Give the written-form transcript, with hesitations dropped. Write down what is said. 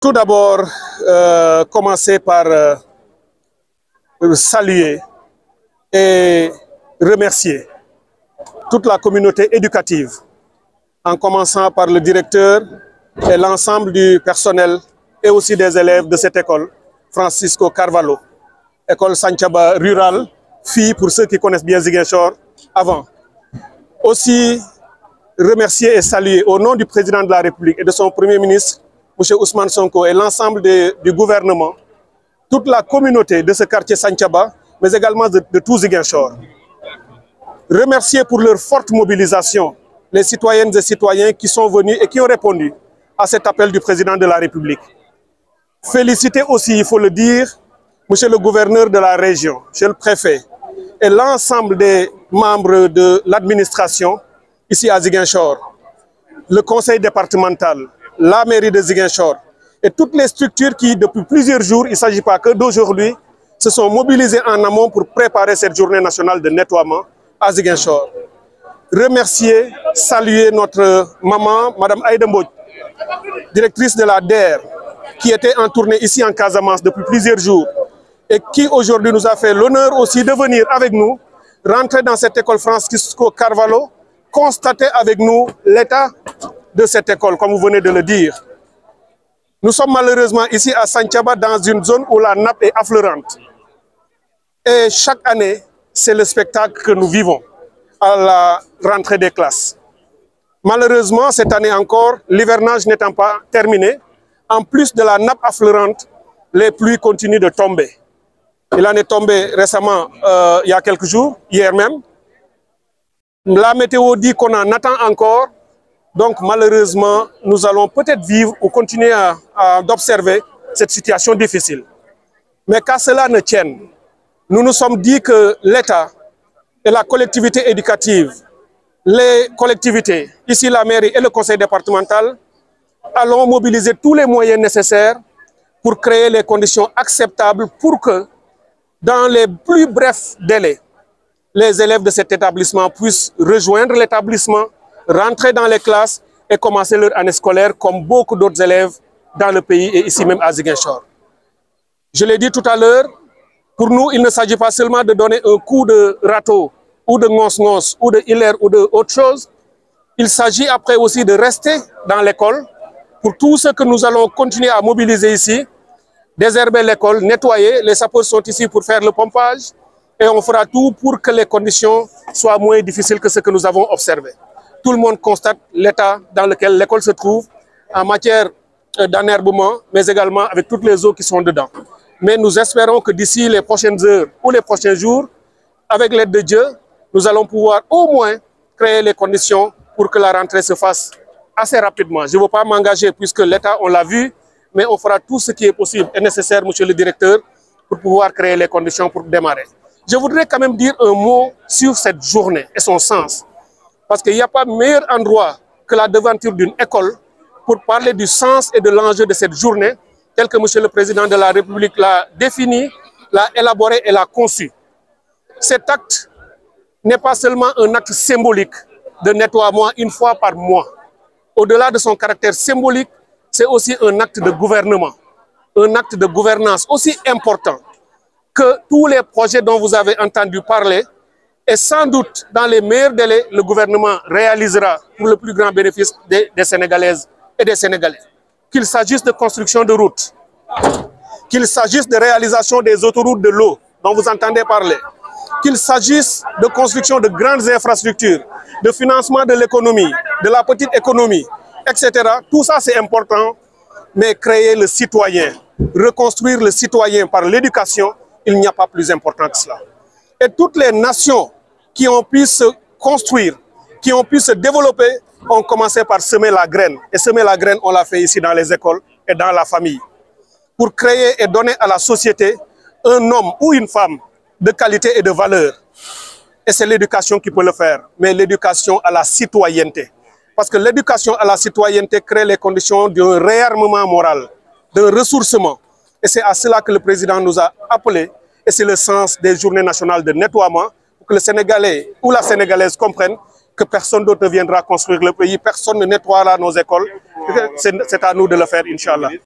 Tout d'abord, commencer par saluer et remercier toute la communauté éducative, en commençant par le directeur et l'ensemble du personnel et aussi des élèves de cette école, Francisco Carvalho, école Santhiaba rurale, fille pour ceux qui connaissent bien Ziguinchor avant. Aussi, remercier et saluer au nom du président de la République et de son premier ministre, M. Ousmane Sonko, et l'ensemble du gouvernement, toute la communauté de ce quartier Santhiaba, mais également de tout Ziguinchor. Remercier pour leur forte mobilisation les citoyennes et citoyens qui sont venus et qui ont répondu à cet appel du président de la République. Féliciter aussi, il faut le dire, monsieur le gouverneur de la région, monsieur le préfet et l'ensemble des membres de l'administration ici à Ziguinchor, le conseil départemental, la mairie de Ziguinchor et toutes les structures qui, depuis plusieurs jours, il ne s'agit pas que d'aujourd'hui, se sont mobilisées en amont pour préparer cette journée nationale de nettoiement à Ziguinchor. Remercier, saluer notre maman, Madame Aïda Mbodj, directrice de la DER, qui était en tournée ici en Casamance depuis plusieurs jours et qui aujourd'hui nous a fait l'honneur aussi de venir avec nous, rentrer dans cette école Francisco Carvalho, constater avec nous l'état de cette école, comme vous venez de le dire. Nous sommes malheureusement ici à Santhiaba dans une zone où la nappe est affleurante. Et chaque année, c'est le spectacle que nous vivons à la rentrée des classes. Malheureusement, cette année encore, l'hivernage n'étant pas terminé, en plus de la nappe affleurante, les pluies continuent de tomber. Il en est tombé récemment, il y a quelques jours, hier même. La météo dit qu'on en attend encore. Donc malheureusement, nous allons peut-être vivre ou continuer d'observer cette situation difficile. Mais qu'à cela ne tienne, nous nous sommes dit que l'État et la collectivité éducative, les collectivités, ici la mairie et le conseil départemental, allons mobiliser tous les moyens nécessaires pour créer les conditions acceptables pour que, dans les plus brefs délais, les élèves de cet établissement puissent rejoindre l'établissement, rentrer dans les classes et commencer leur année scolaire comme beaucoup d'autres élèves dans le pays et ici même à Ziguinchor. Je l'ai dit tout à l'heure, pour nous, il ne s'agit pas seulement de donner un coup de râteau ou de ngos-ngos ou de hilaire ou de autre chose. Il s'agit après aussi de rester dans l'école pour tout ce que nous allons continuer à mobiliser ici, désherber l'école, nettoyer. Les sapeurs sont ici pour faire le pompage et on fera tout pour que les conditions soient moins difficiles que ce que nous avons observé. Tout le monde constate l'état dans lequel l'école se trouve en matière d'enherbement, mais également avec toutes les eaux qui sont dedans. Mais nous espérons que d'ici les prochaines heures ou les prochains jours, avec l'aide de Dieu, nous allons pouvoir au moins créer les conditions pour que la rentrée se fasse assez rapidement. Je ne veux pas m'engager puisque l'État, on l'a vu, mais on fera tout ce qui est possible et nécessaire, monsieur le directeur, pour pouvoir créer les conditions pour démarrer. Je voudrais quand même dire un mot sur cette journée et son sens. Parce qu'il n'y a pas meilleur endroit que la devanture d'une école pour parler du sens et de l'enjeu de cette journée, tel que monsieur le président de la République l'a défini, l'a élaboré et l'a conçu. Cet acte n'est pas seulement un acte symbolique de nettoiement une fois par mois. Au-delà de son caractère symbolique, c'est aussi un acte de gouvernement, un acte de gouvernance aussi important que tous les projets dont vous avez entendu parler. Et sans doute, dans les meilleurs délais, le gouvernement réalisera pour le plus grand bénéfice des Sénégalaises et des Sénégalais. Qu'il s'agisse de construction de routes, qu'il s'agisse de réalisation des autoroutes de l'eau dont vous entendez parler, qu'il s'agisse de construction de grandes infrastructures, de financement de l'économie, de la petite économie, etc. Tout ça, c'est important, mais créer le citoyen, reconstruire le citoyen par l'éducation, il n'y a pas plus important que cela. Et toutes les nations qui ont pu se construire, qui ont pu se développer, ont commencé par semer la graine. Et semer la graine, on l'a fait ici dans les écoles et dans la famille. Pour créer et donner à la société un homme ou une femme de qualité et de valeur. Et c'est l'éducation qui peut le faire, mais l'éducation à la citoyenneté. Parce que l'éducation à la citoyenneté crée les conditions d'un réarmement moral, d'un ressourcement. Et c'est à cela que le président nous a appelés. Et c'est le sens des journées nationales de nettoiement, pour que le Sénégalais ou la Sénégalaise comprennent que personne d'autre ne viendra construire le pays, personne ne nettoiera nos écoles. C'est à nous de le faire, Inch'Allah.